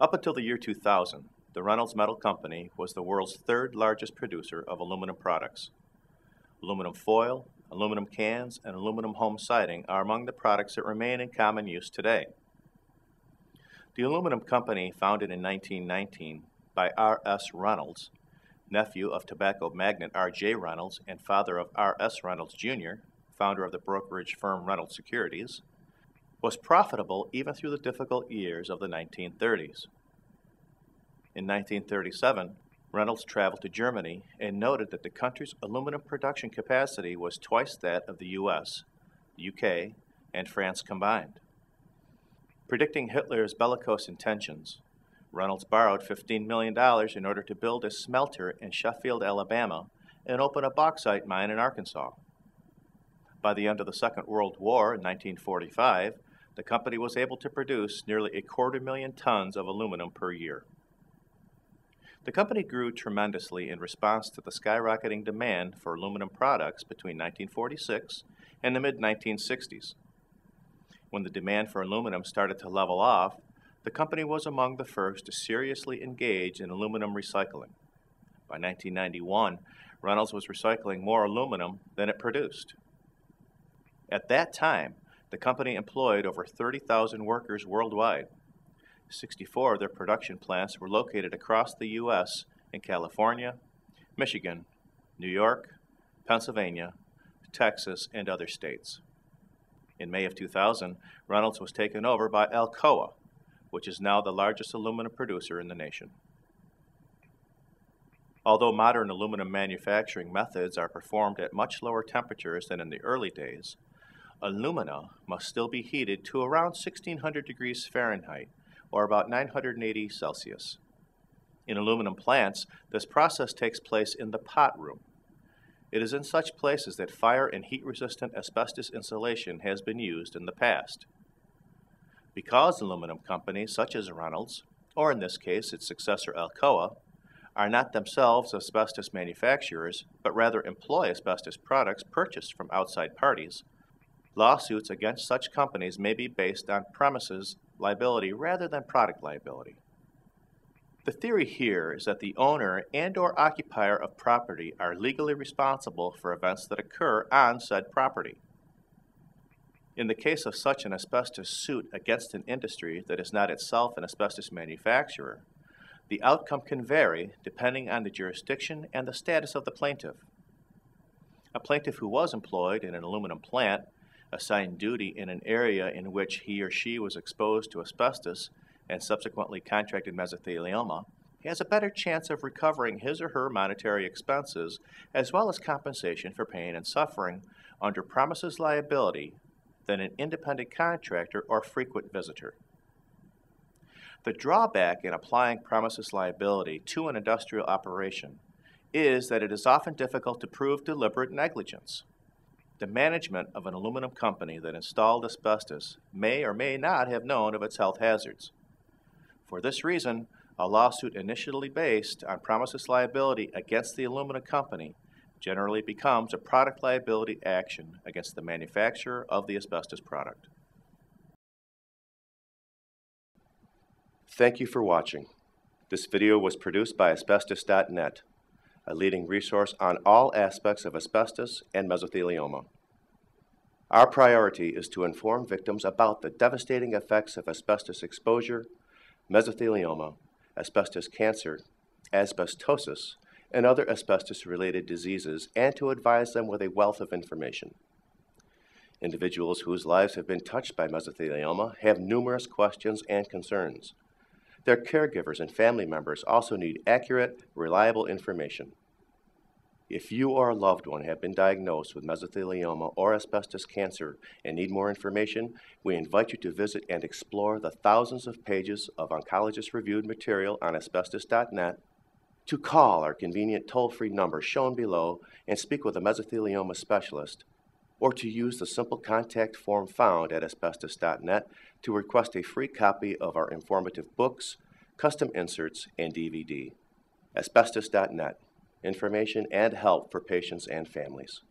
Up until the year 2000, the Reynolds Metal Company was the world's third largest producer of aluminum products. Aluminum foil, aluminum cans, and aluminum home siding are among the products that remain in common use today. The aluminum company, founded in 1919 by R.S. Reynolds, nephew of tobacco magnate R.J. Reynolds and father of R.S. Reynolds, Jr., founder of the brokerage firm Reynolds Securities, was profitable even through the difficult years of the 1930s. In 1937, Reynolds traveled to Germany and noted that the country's aluminum production capacity was twice that of the U.S., UK, and France combined. Predicting Hitler's bellicose intentions, Reynolds borrowed $15 million in order to build a smelter in Sheffield, Alabama, and open a bauxite mine in Arkansas. By the end of the Second World War in 1945, the company was able to produce nearly 250,000 tons of aluminum per year. The company grew tremendously in response to the skyrocketing demand for aluminum products between 1946 and the mid-1960s. When the demand for aluminum started to level off, the company was among the first to seriously engage in aluminum recycling. By 1991, Reynolds was recycling more aluminum than it produced. At that time, the company employed over 30,000 workers worldwide. 64 of their production plants were located across the U.S. in California, Michigan, New York, Pennsylvania, Texas, and other states. In May of 2000, Reynolds was taken over by Alcoa, which is now the largest aluminum producer in the nation. Although modern aluminum manufacturing methods are performed at much lower temperatures than in the early days, alumina must still be heated to around 1600 degrees Fahrenheit, or about 980 Celsius. In aluminum plants, this process takes place in the pot room. It is in such places that fire and heat-resistant asbestos insulation has been used in the past. Because aluminum companies such as Reynolds, or in this case its successor Alcoa, are not themselves asbestos manufacturers, but rather employ asbestos products purchased from outside parties, lawsuits against such companies may be based on premises liability rather than product liability. The theory here is that the owner and/or occupier of property are legally responsible for events that occur on said property. In the case of such an asbestos suit against an industry that is not itself an asbestos manufacturer, the outcome can vary depending on the jurisdiction and the status of the plaintiff. A plaintiff who was employed in an aluminum plant, assigned duty in an area in which he or she was exposed to asbestos and subsequently contracted mesothelioma, has a better chance of recovering his or her monetary expenses as well as compensation for pain and suffering under premises liability than an independent contractor or frequent visitor. The drawback in applying premises liability to an industrial operation is that it is often difficult to prove deliberate negligence. The management of an aluminum company that installed asbestos may or may not have known of its health hazards. For this reason, a lawsuit initially based on premises liability against the aluminum company generally becomes a product liability action against the manufacturer of the asbestos product. Thank you for watching. This video was produced by Asbestos.Net, a leading resource on all aspects of asbestos and mesothelioma. Our priority is to inform victims about the devastating effects of asbestos exposure, mesothelioma, asbestos cancer, asbestosis, and other asbestos-related diseases, and to advise them with a wealth of information. Individuals whose lives have been touched by mesothelioma have numerous questions and concerns. Their caregivers and family members also need accurate, reliable information. If you or a loved one have been diagnosed with mesothelioma or asbestos cancer and need more information, we invite you to visit and explore the thousands of pages of oncologist-reviewed material on Asbestos.net, to call our convenient toll-free number shown below and speak with a mesothelioma specialist, or to use the simple contact form found at Asbestos.net to request a free copy of our informative books, custom inserts, and DVD. Asbestos.net. Information and help for patients and families.